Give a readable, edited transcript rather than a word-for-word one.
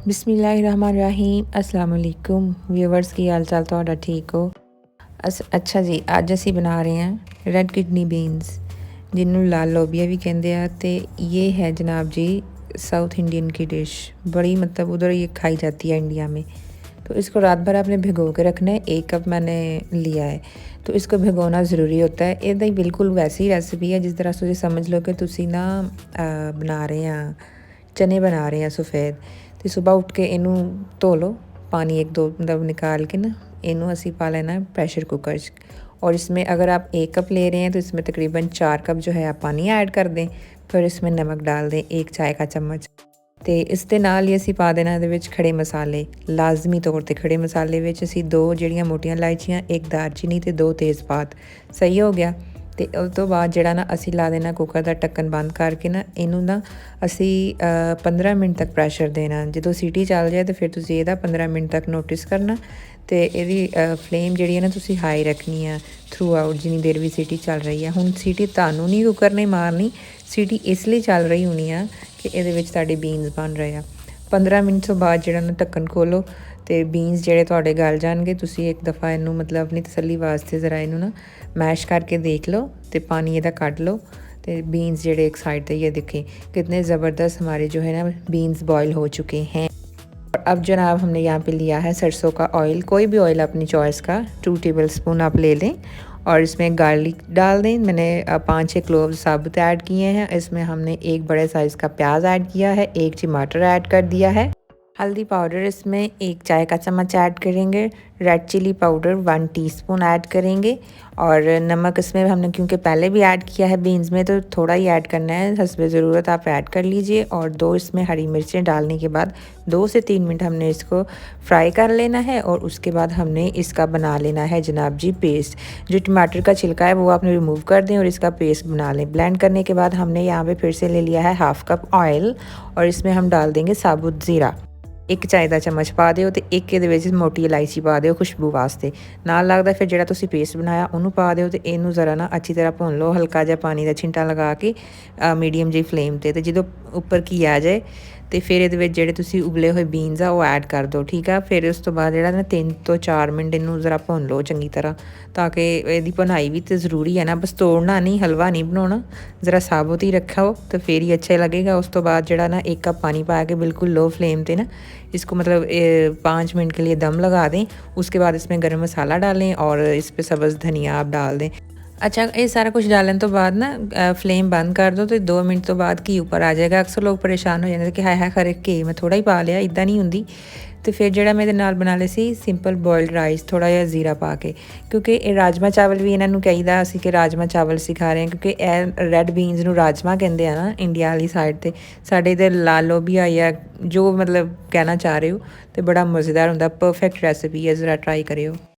बिस्मिल्लाहिर्रहमानिर्रहीम अस्सलाम वालेकुम व्यूवर्स की हाल चाल ਤੁਹਾਡਾ ਠੀਕ ਹੋ। ਅੱਛਾ ਜੀ, ਅੱਜ ਅਸੀਂ ਬਣਾ ਰਹੇ ਹਾਂ ਰੈੱਡ ਕਿਡਨੀ ਬੀਨਸ, ਜਿਹਨੂੰ ਲਾਲ ਲੋਬੀਆ ਵੀ ਕਹਿੰਦੇ ਆ। ਤੇ ये है जनाब जी साउथ इंडियन की डिश, बड़ी मतलब उधर ये खाई जाती है इंडिया में। तो इसको रात भर आपने भिगो के रखना है। 1 कप मैंने लिया है, तो इसको भिगोना ज़रूरी होता है। ਇਹਦਾ ਹੀ ਬਿਲਕੁਲ वैसी रेसिपी है जिस तरह ਤੁਸੀਂ समझ लो कि ਤੁਸੀਂ ना बना रहे हैं चने बना रहे हैं सफ़ेद। तो सुबह उठ के इनू धो लो, पानी 1-2 मतलब निकाल के ना इनू असी पा लेना प्रेशर कुकर। और इसमें अगर आप 1 कप ले रहे हैं तो इसमें तकरीबन 4 कप जो है आप पानी ऐड कर दें। फिर इसमें नमक डाल दें 1 चाय का चम्मच। तो इस दे नाल ही असी पा देना इहदे विच खड़े मसाले, लाजमी तौर पर खड़े मसाले विच असी 2 जिहड़ियां मोटियां इलायचियां, 1 दालचीनी ते 2 तेज़पात। सही हो गया। तो उस तो बाद जिहड़ा ना असी ला देना कुकर का ढक्कन बंद करके ना इनू ना असी 15 मिनट तक प्रैशर देना। जो सीटी चल जाए तो फिर तुसीं इहदा 15 मिनट तक नोटिस करना। तो यदी फ्लेम जी है ना तुसीं हाई रखनी है थ्रू आउट, जिन्नी देर भी सीटी चल रही है। हुण सीटी तुहानूं नहीं कुकर ने मारनी, सीटी इसलिए चल रही होनी है कि इहदे विच तुहाडे बीन्स बन रहे हैं। 15 मिनट तो बाद जिहड़ा ना ढक्कन खोलो तो बीन्स जिहड़े तुहाडे गल जाणगे। तुसीं एक दफ़ा इनू मतलब अपनी तसल्ली वास्ते ज़रा इनू ना मैश करके देख लो, तो पानी इहदा कढ़ लो। तो बीन्स जेडे एक साइड पे ये देखें कितने ज़बरदस्त हमारे जो है ना बीन्स बॉईल हो चुके हैं। और अब जनाब हमने यहाँ पे लिया है सरसों का ऑयल, कोई भी ऑयल अपनी चॉइस का 2 टेबल स्पून आप ले लें। और इसमें गार्लिक डाल दें। मैंने 5-6 क्लोव साबुत ऐड किए हैं। इसमें हमने 1 बड़े साइज़ का प्याज ऐड किया है, 1 टमाटर ऐड कर दिया है। हल्दी पाउडर इसमें 1 चाय का चम्मच ऐड करेंगे। Red chilli powder 1 teaspoon add करेंगे। और नमक इसमें हमने क्योंकि पहले भी ऐड किया है बीन्स में, तो थोड़ा ही ऐड करना है, हस्बे ज़रूरत आप ऐड कर लीजिए। और 2 इसमें हरी मिर्चें डालने के बाद 2 से 3 मिनट हमने इसको फ्राई कर लेना है। और उसके बाद हमने इसका बना लेना है जनाब जी पेस्ट। जो टमाटर का छिलका है वो आपने रिमूव कर दें और इसका पेस्ट बना लें। ब्लेंड करने के बाद हमने यहाँ पे फिर से ले लिया है 1/2 कप ऑयल। और इसमें हम डाल देंगे साबुत ज़ीरा, 1 चाय का चम्मच पा दिओ। तो 1 ਇਹਦੇ ਵਿੱਚ मोटी इलायची पा दिओ खुशबू वास्ते। नाल लगदा फिर ਜਿਹੜਾ ਤੁਸੀਂ पेस्ट बनाया ਉਹਨੂੰ पा दिओ। तो ਇਹਨੂੰ ज़रा ना अच्छी तरह भुन लो, हल्का जिहा पानी का छिंटा लगा के मीडियम जी फ्लेम ते जो ਉੱਪਰ घी आ जाए तो फिर ये ਜਿਹੜੇ ਤੁਸੀਂ उबले हुए बीन्स आ वो ऐड कर दो। ठीक है। फिर उस तो बाद ਜਿਹੜਾ ना 3 ਤੋਂ 4 मिनट इनू ज़रा भुन लो चंगी तरह, ताकि ਇਹਦੀ भुनाई भी तो ज़रूरी है ना, बस तोड़ना नहीं, हलवा नहीं बनाना, ज़रा साबुत ही रखो तो फिर ही अच्छा लगेगा। उस तो बाद ਜਿਹੜਾ ना 1 कप पानी पा के बिल्कुल लो फ्लेम पे ना इसको मतलब 5 मिनट के लिए दम लगा दें। उसके बाद इसमें गरम मसाला डालें और इस पर सब्ज़ धनिया आप डाल दें। अच्छा, ये सारा कुछ डालने तो बाद ना फ्लेम बंद कर दो। तो 2 मिनट तो बाद घी ऊपर आ जाएगा। अक्सर लोग परेशान हो जाते कि हाय हाय खरे घी मैं थोड़ा ही पा लिया, इदा नहीं होंगी। तो फिर जो मैं नाल बना ले सी सिंपल बॉयल्ड राइस, थोड़ा जिहा जीरा पा के, क्योंकि राजमा चावल भी इन्हों कहीदा असी कि राजमा चावल सिखा रहे हैं, क्योंकि रैड बीन्स नूं राजमा कहते हैं ना इंडिया वाली साइड ते। साडे इधर लाल लोबिया या जो मतलब कहना चाह रहे हो। तो बड़ा मज़ेदार होंदा, परफेक्ट रेसिपी है, ज़रा ट्राई करियो।